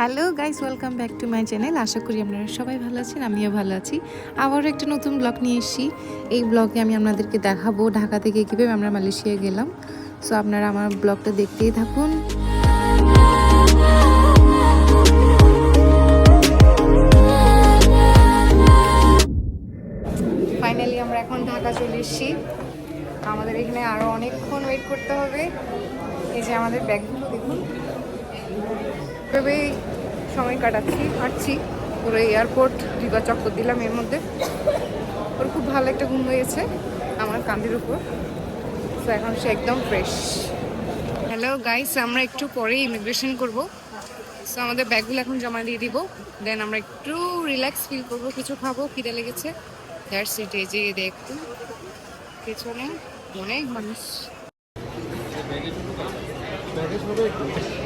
Hello guys, welcome back to my channel. আশা করি আপনারা সবাই ভালো আছেন, আমিও ভালো আছি। আবারও একটা নতুন ব্লগ নিয়ে এসেছি। এই ব্লগে আমি আপনাদেরকে দেখাবো ঢাকা থেকে কীভাবে আমরা মালয়েশিয়ায় গেলাম। সো আপনারা আমার ব্লগটা দেখতেই থাকুন। ফাইনালি আমরা এখন ঢাকা চলে এসেছি। আমাদের এখানে আরও অনেকক্ষণ ওয়েট করতে হবে। এই যে আমাদের ব্যাগগুলো দেখুন, এভাবেই সময় কাটাচ্ছি, হাঁটছি পুরো এয়ারপোর্ট 2বার চক্কর দিলাম। এর মধ্যে ওর খুব ভালো একটা ঘুম হয়েছে আমার কাঁধের উপর। তো এখন সে একদম ফ্রেশ। হ্যালো গাইস, আমরা একটু পরেই ইমিগ্রেশন করব। সো আমাদের ব্যাগগুলো এখন জমা দিয়ে দিব, দেন আমরা একটু রিল্যাক্স ফিল করব, কিছু খাবো, খিদে লেগেছে। That's it. এই যে দেখুন পেছনে অনেক মানুষ।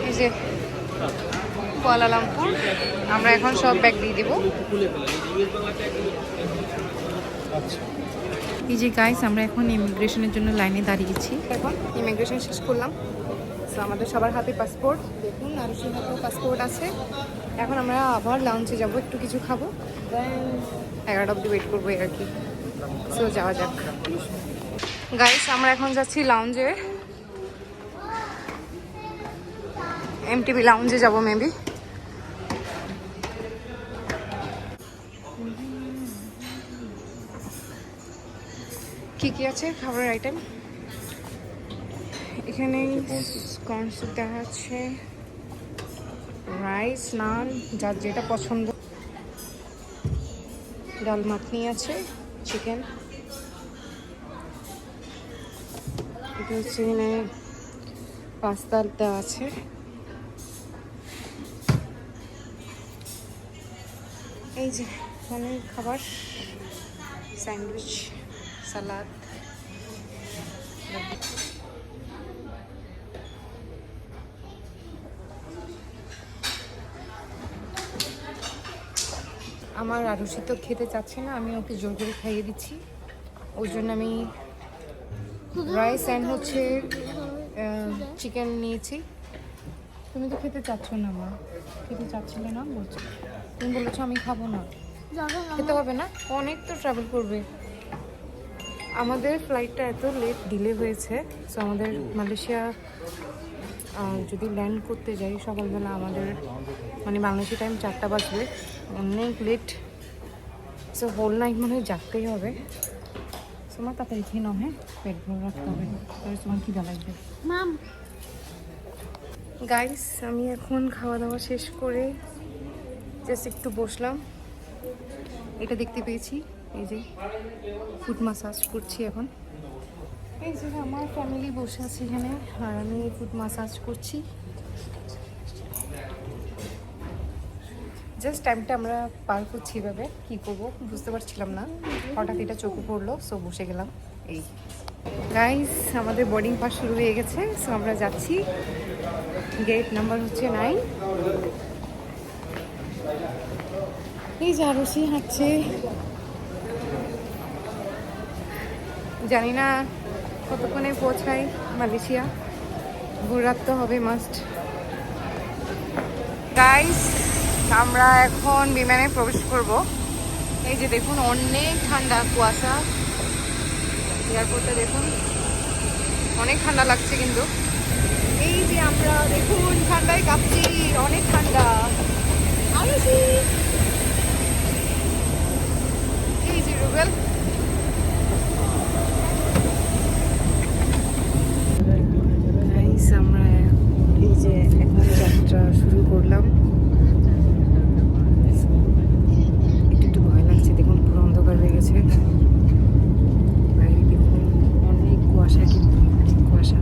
এই যে কুয়ালালামপুর, আমরা এখন সব ব্যাগ দিয়ে দিব। এই যে গাইস, আমরা এখন ইমিগ্রেশনের জন্য লাইনে দাঁড়িয়েছি। এখন ইমিগ্রেশন শেষ করলাম। তো আমাদের সবার হাতে পাসপোর্ট দেখুন, আরুষির হাতেও পাসপোর্ট আছে। এখন আমরা আবার লাউঞ্জে যাব, একটু কিছু খাবো, দেন 11টা অবধি ওয়েট করবো আর কি। সো যাওয়া যাক গাইস, আমরা এখন যাচ্ছি লাউঞ্জে, এমটিভি লাউঞ্জে যাব মেবি। কি কি আছে খাবারের আইটেম এখানে? কর্নস দেখা যাচ্ছে, রাইস, নান, যার যেটা পছন্দ। ডাল মাখনি আছে, চিকেন। এটা হচ্ছে এখানে পাস্তা দেওয়া আছে। এই যে অনেক খাবার, স্যান্ডউইচ, সালাদ। আমার আরুষি তো খেতে চাচ্ছে না, আমি ওকে জোর করে খাইয়ে দিচ্ছি। ওই জন্য আমি রাইস অ্যান্ড হচ্ছে চিকেন নিয়েছি। তুমি তো খেতে চাচ্ছ না, মা খেতে চাচ্ছিলে না বলছো, তুমি বলেছো আমি খাবো না, খেতে হবে না। অনেক তো ট্রাভেল করবে। আমাদের ফ্লাইটটা এত লেট ডিলে হয়েছে। সো আমাদের মালয়েশিয়া যদি ল্যান্ড করতে যাই সকালবেলা, আমাদের মানে বাংলাদেশি টাইম 4টা বাজবে, অনেক লেট। সো হোল নাইট মনে হয় জাগতেই হবে। তোমার তাড়াতাড়ি খেয়ে নাও, হ্যাঁ, পেট ভরে রাখতে হবে, তাহলে তোমার খিদা লাগবে। গাইস, আমি এখন খাওয়া দাওয়া শেষ করে জাস্ট একটু বসলাম। এটা দেখতে পেয়েছি, এই যে ফুট মাসাজ করছি এখন। এই যে আমার ফ্যামিলি বসে আছে এখানে, আর আমি ফুট মাসাজ করছি। জাস্ট টাইমটা আমরা পার করছি, এভাবে কী করবো বুঝতে পারছিলাম না, হঠাৎ এটা চোখে পড়লো, সো বসে গেলাম। এই গাইস, আমাদের বোর্ডিং পাস শুরু হয়ে গেছে। সো আমরা যাচ্ছি, গেট নাম্বার হচ্ছে 9। এই যে আরুষি হাঁটছে, জানি না কতক্ষণে পৌঁছাই মালয়েশিয়া, ঘুরাত তো হবে মাস্ট। গাইস, আমরা এখন বিমানে প্রবেশ করব। এই যে দেখুন অনেক ঠান্ডা, কুয়াশা। এয়ারপোর্টটা দেখুন, অনেক ঠান্ডা লাগছে কিন্তু। এই যে আমরা দেখুন ঠান্ডায় কাঁপছি, অনেক ঠান্ডা। এই যে রুবেল, আমরা এই যে এখন যাত্রা শুরু করলাম। একটু ভয় লাগছে, দেখুন পুরো অন্ধকার হয়ে গেছে। বাইরে দেখুন অনেক কুয়াশা, কিন্তু কুয়াশা।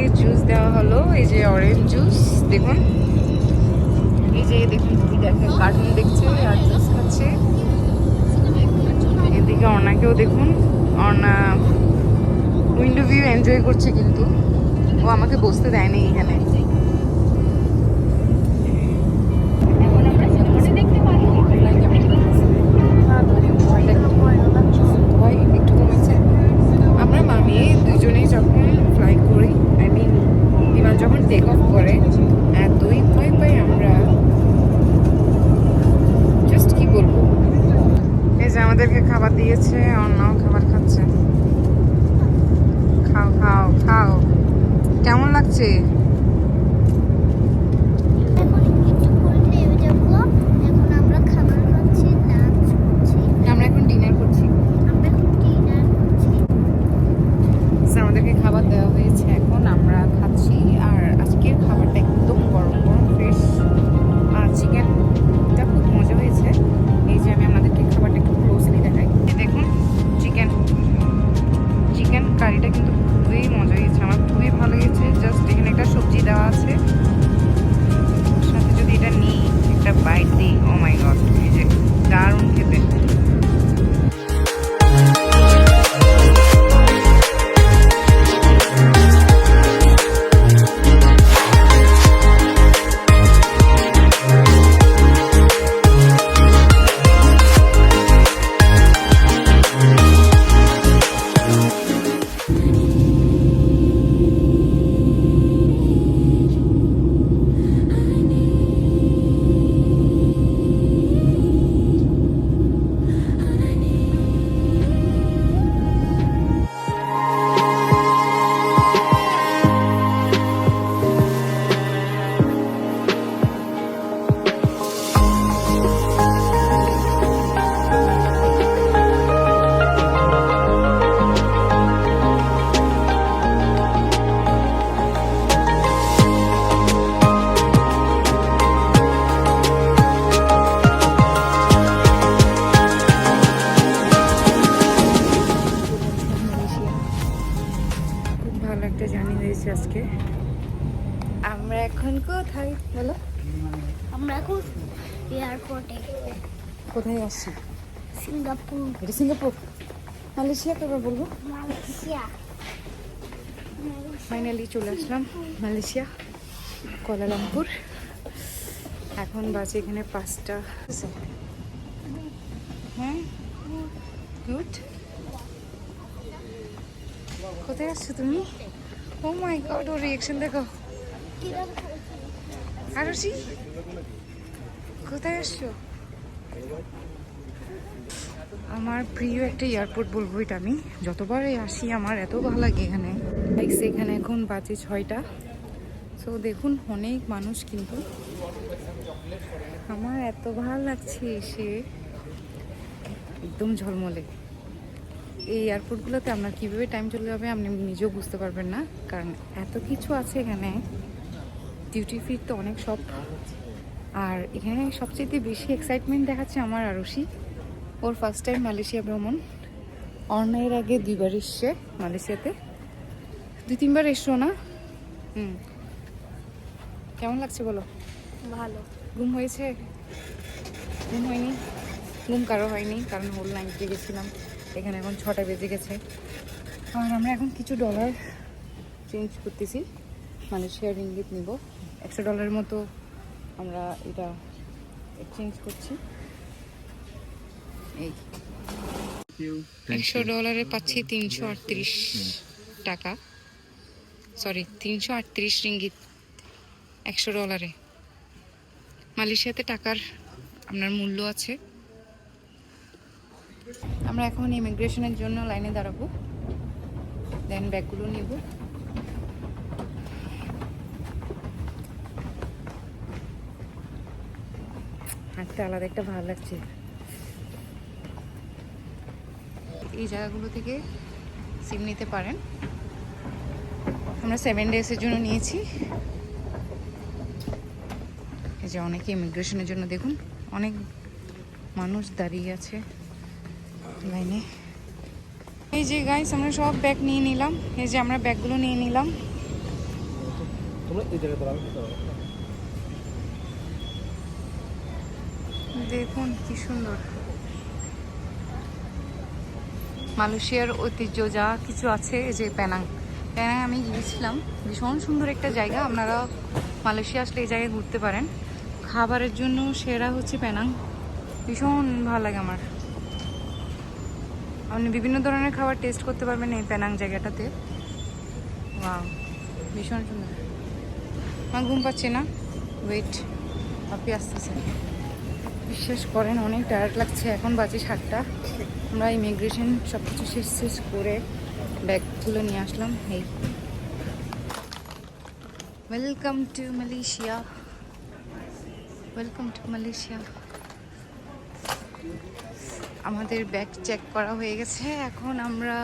এই জুস দেওয়া হলো, এই যে অরেঞ্জ জুস দেখুন। এই যে দেখুন কি দেখে, কার্টুন দেখছে আর জুস খাচ্ছে। এদিকে অর্ণাকেও দেখুন, অর্ণা উইন্ডো ভিউ এনজয় করছে, কিন্তু ও আমাকে বসতে দেয়নি এখানে। ওদেরকে খাবার দিয়েছে, অন্যও খাবার খাচ্ছে। খাও খাও খাও। কেমন লাগছে? আমরা এখন ডিনার করছি। আমাদেরকে খাবার দেওয়া হয়েছে, এখন আমরা খাচ্ছি। আর আজকের খাবারটা একদম গরম গরম ফ্রেশ। আর চিকেনটা খুব মজা হয়েছে। এই যে আমি আপনাদেরকে খাবারটা একটু ক্লোজলি দেখাই। দেখুন চিকেন কারিটা কিন্তু খুবই মজা হয়েছে, আমার খুবই ভালো লেগেছে। জাস্ট এখানে একটা সবজি দেওয়া আছে, সাথে যদি এটা নিই একটা বাইট দিই, ও মাই গড, এই যে দারুণ খেতে। ভালো একটা জার্নি হয়েছে আজকে। আমরা এখন কোথায় বলো? আমরা এখন এয়ারপোর্টে। কোথায় আসছি? সিঙ্গাপুর। এটা সিঙ্গাপুর। মালয়েশিয়া কবে বলবো? মালয়েশিয়া। ফাইনালি চলে আসলাম মালয়েশিয়া, কুয়ালালামপুর। এখন বাজে এখানে 5টা। হ্যাঁ গুড। কোথায় আসছো তুমি? ও মাই গড, ওর রিঅ্যাকশন দেখো। আরশি কোথায় আসছো? আমার প্রিয় একটা এয়ারপোর্ট বলবো এটা। আমি যতবারই আসি আমার এত ভালো লাগে এখানে। এখানে এখন বাজে 6টা। সো দেখুন অনেক মানুষ, কিন্তু আমার এত ভালো লাগছে এসে, একদম ঝলমলে। এই এয়ারপোর্টগুলোতে আপনার কীভাবে টাইম চলে যাবে আপনি নিজেও বুঝতে পারবেন না, কারণ এত কিছু আছে এখানে। ডিউটি ফ্রি তো অনেক সব। আর এখানে সবচেয়ে বেশি এক্সাইটমেন্ট দেখাচ্ছে আমার আরশি। ওর ফার্স্ট টাইম মালয়েশিয়া ভ্রমণ। অর্ণার আগে 2বার এসছে মালয়েশিয়াতে, 2-3বার এসছো না? কেমন লাগছে বলো? ভালো। ঘুম হয়েছে? ঘুম হয়নি? ঘুম কারো হয়নি, কারণ হোল নাইটে গেছিলাম। এখানে এখন 6টা বেজে গেছে। আর আমরা এখন কিছু ডলার চেঞ্জ করতেছি, মালয়েশিয়ার রিঙ্গিত নিব। $100 মতো আমরা এটা এক্সচেঞ্জ করছি। এই $100 পাচ্ছি 338 টাকা, সরি 338 রিঙ্গিত $100। মালয়েশিয়াতে টাকার আপনার মূল্য আছে। আমরা এখন ইমিগ্রেশনের জন্য লাইনে দাঁড়াবো, দেন ব্যাগগুলো নিব। হাঁটতে আলাদা একটা ভালো লাগছে। এই জায়গাগুলো থেকে সিম নিতে পারেন। আমরা 7 ডেজের জন্য নিয়েছি। এই যে অনেকে ইমিগ্রেশনের জন্য দেখুন অনেক মানুষ দাঁড়িয়ে আছে লাইনে। এই যে গাইস আমরা সব ব্যাগ নিয়ে নিলাম। এই যে আমরা ব্যাগগুলো নিয়ে নিলাম। দেখুন কি সুন্দর মালয়েশিয়ার ঐতিহ্য যা কিছু আছে। এই যে পেনাং আমি গিয়েছিলাম, ভীষণ সুন্দর একটা জায়গা। আপনারা মালয়েশিয়া আসলে এই জায়গায় ঘুরতে পারেন। খাবারের জন্য সেরা হচ্ছে পেনাং, ভীষণ ভালো লাগে আমার। আপনি বিভিন্ন ধরনের খাবার টেস্ট করতে পারবেন এই পেনাং জায়গাটাতে। ওয়াও, ভীষণ সুন্দর। আমার ঘুম পাচ্ছে না, ওয়েট, আপনি আসতেছেন। বিশ্বাস করেন অনেক টায়ার্ড লাগছে। এখন বাজে 7টা। আমরা ইমিগ্রেশন সব কিছু শেষ করে ব্যাগগুলো নিয়ে আসলাম। এই welcome to Malaysia, welcome to Malaysia. আমাদের ব্যাগ চেক করা হয়ে গেছে। এখন আমরা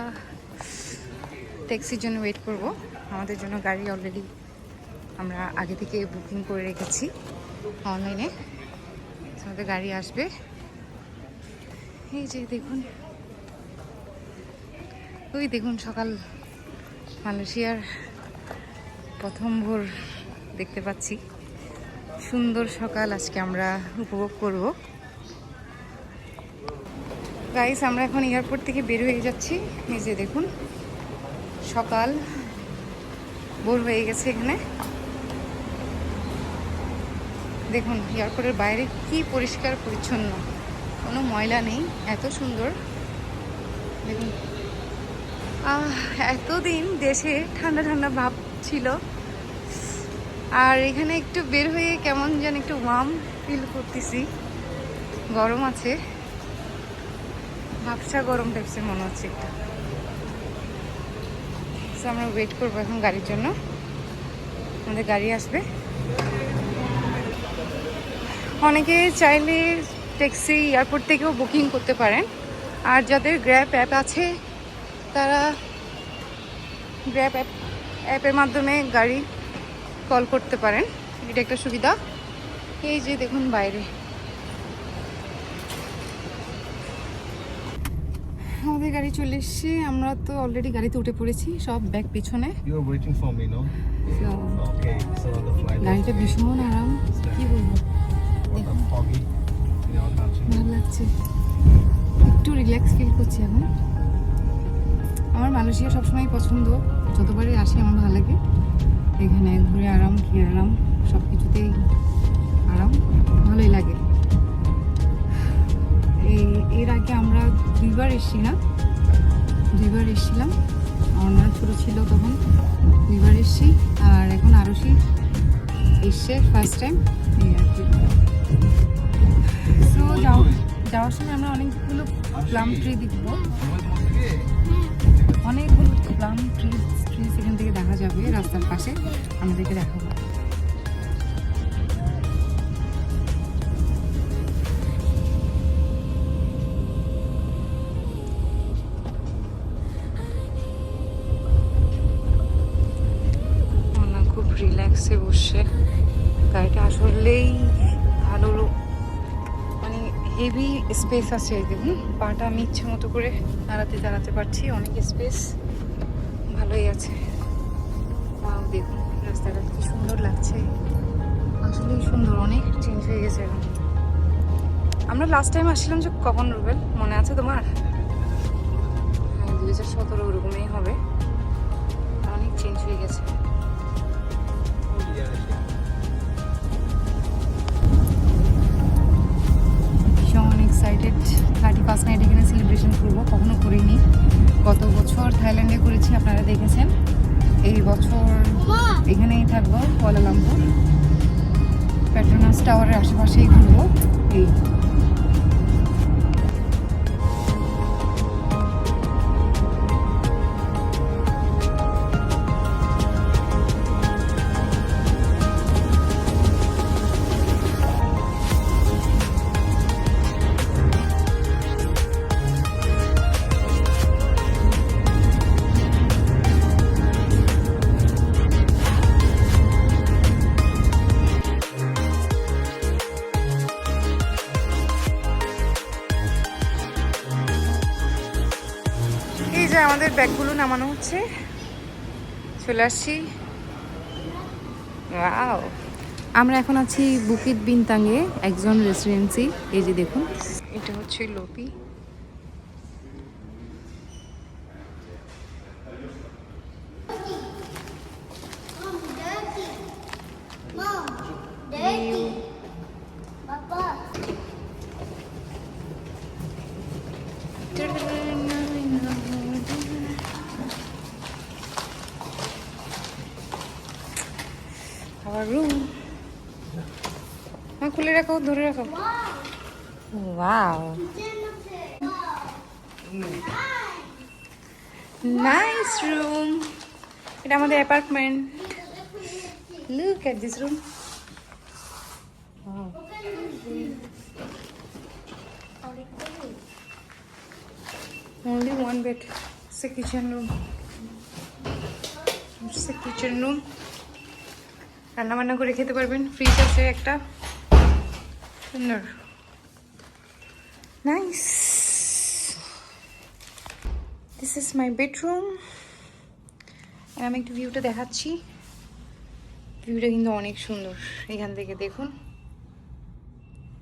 ট্যাক্সির জন্য ওয়েট করব। আমাদের জন্য গাড়ি অলরেডি আমরা আগে থেকে বুকিং করে রেখেছি অনলাইনে। আমাদের গাড়ি আসবে। এই যে দেখুন, ওই দেখুন সকাল, মালয়েশিয়ার প্রথম ভোর দেখতে পাচ্ছি। সুন্দর সকাল আজকে আমরা উপভোগ করব। গাইস, আমরা এখন এয়ারপোর্ট থেকে বের হয়ে যাচ্ছি। এই যে দেখুন সকাল, ভোর হয়ে গেছে এখানে। দেখুন এয়ারপোর্টের বাইরে কি পরিষ্কার পরিচ্ছন্ন, কোনো ময়লা নেই, এত সুন্দর। দেখুন এতদিন দেশে ঠান্ডা ঠান্ডা ভাব ছিল, আর এখানে একটু বের হয়ে কেমন যেন একটু ওয়ার্ম ফিল করতেছি। গরম আছে, ভাবসা গরম টাইপসের মনে হচ্ছে একটু। তো আমরা ওয়েট করবো এখন গাড়ির জন্য, আমাদের গাড়ি আসবে। অনেকে চাইলে ট্যাক্সি এয়ারপোর্ট থেকেও বুকিং করতে পারেন, আর যাদের গ্র্যাব অ্যাপ আছে তারা গ্র্যাব অ্যাপের মাধ্যমে গাড়ি কল করতে পারেন। এটা একটা সুবিধা। এই যে দেখুন বাইরে আমাদের গাড়ি চলে এসছে। আমরা তো অলরেডি গাড়িতে উঠে পড়েছি, সব ব্যাগ পিছনে। You were waiting for me, no? Okay, so on the flight. গাড়িটা ভীষণ আরাম, কি বলবো, What a foggy, country. ভালো লাগছে, একটু রিল্যাক্স ফিল করছি এখন। আমার মালয়েশিয়া সবসময় পছন্দ, যতবারই আসি আমার ভালো লাগে। এখানে ঘুরে আরাম, খেয়ে আরাম, সব কিছুতেই আরাম, ভালোই লাগে। এর আগে আমরা দুইবার এসেছিলাম। আমার মনে ছোটো ছিল তখন, দুইবার এসছি। আর এখন আরশি এসছে ফার্স্ট টাইম, এই আর কি। তো যাওয়ার সময় আমরা অনেকগুলো প্লাম ট্রি দেখবো, অনেকগুলো প্লাম ট্রিজ এখান থেকে দেখা যাবে রাস্তার পাশে, আমাদেরকে দেখাবো। খুব রিল্যাক্সে বসে গাড়িটা আসলেই ভালো, মানে হেভি স্পেস আছে। দেখুন পাটা আমি ইচ্ছে মতো করে চালাতে পারছি, অনেক স্পেস, ভালোই আছে। দেখুন রাস্তাটা কি সুন্দর লাগছে, আসলেই সুন্দর, অনেক চেঞ্জ হয়ে গেছে এখন। আমরা লাস্ট টাইম আসছিলাম যে কখন, রুবেল মনে আছে তোমার? হ্যাঁ 2017 ওরকমই হবে, অনেক চেঞ্জ হয়ে গেছে। ভীষণ এক্সাইটেড, 31st নাইট এখানে সেলিব্রেশন করবো, কখনো করিনি। গত বছর থাইল্যান্ডে করেছি, আপনারা দেখেছেন। এই বছর এখানেই থাকবো, কুয়ালালামপুর পেট্রোনাস টাওয়ারের আশেপাশেই ঘুরবো। এই আমাদের ব্যাগগুলো নামানো হচ্ছে, চলে আসছি। ওয়াও, আমরা এখন আছি বুকিট বিনতাঙে একজন রেসিডেন্সি। এই যে দেখুন, এটা হচ্ছে লোপি। রুম খুলে রাখো, ধরে রাখো। Wow. Nice room. এটা আমাদের apartment. Look at this room. Wow. Only one bed. It's a kitchen room. It's a kitchen room. রান্না বান্না করে খেতে পারবেন. ফ্রিজ আছে একটা. সুন্দর. Nice. This is my bedroom. আর আমি একটু ভিউটা দেখাচ্ছি. ভিউটা কিন্তু অনেক সুন্দর. এখান থেকে দেখুন.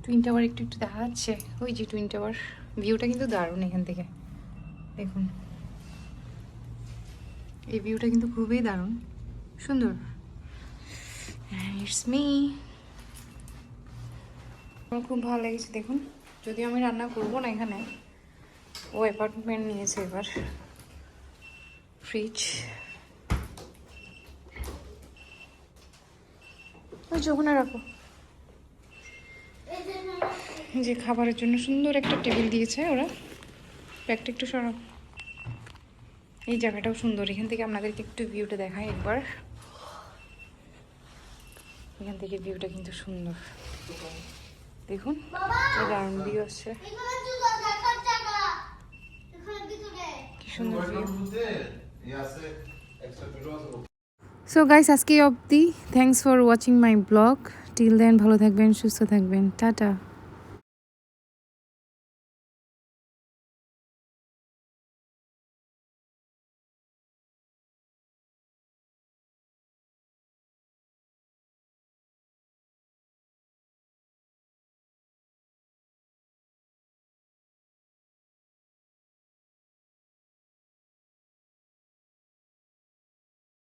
টুইন টাওয়ার একটু একটু দেখা যাচ্ছে. ওই যে টুইন টাওয়ার. ভিউটা কিন্তু দারুণ এখান থেকে. দেখুন. এই ভিউটা কিন্তু খুবই দারুণ. সুন্দর. And it's me. আমার খুব ভালো লেগেছে দেখুন. যদিও আমি রান্না করবো না এখানে. ও অ্যাপার্টমেন্ট নিয়েছে এবার. ফ্রিজ. ওই যে ওখানে রাখো. যে খাবারের জন্য সুন্দর একটা টেবিল দিয়েছে ওরা. ব্যাগটা একটু সরাও. এই জায়গাটাও সুন্দর. এখান থেকে আপনাদেরকে একটু ভিউটা দেখাই একবার. এখান থেকে ভিউটা কিন্তু সুন্দর. দেখুন দারুণ ভিউ আসছে. কি সুন্দর ভিউ. সো গাইস আজকে অবধি. Thanks for watching my blog. Till then ভালো থাকবেন, সুস্থ থাকবেন. টাটা.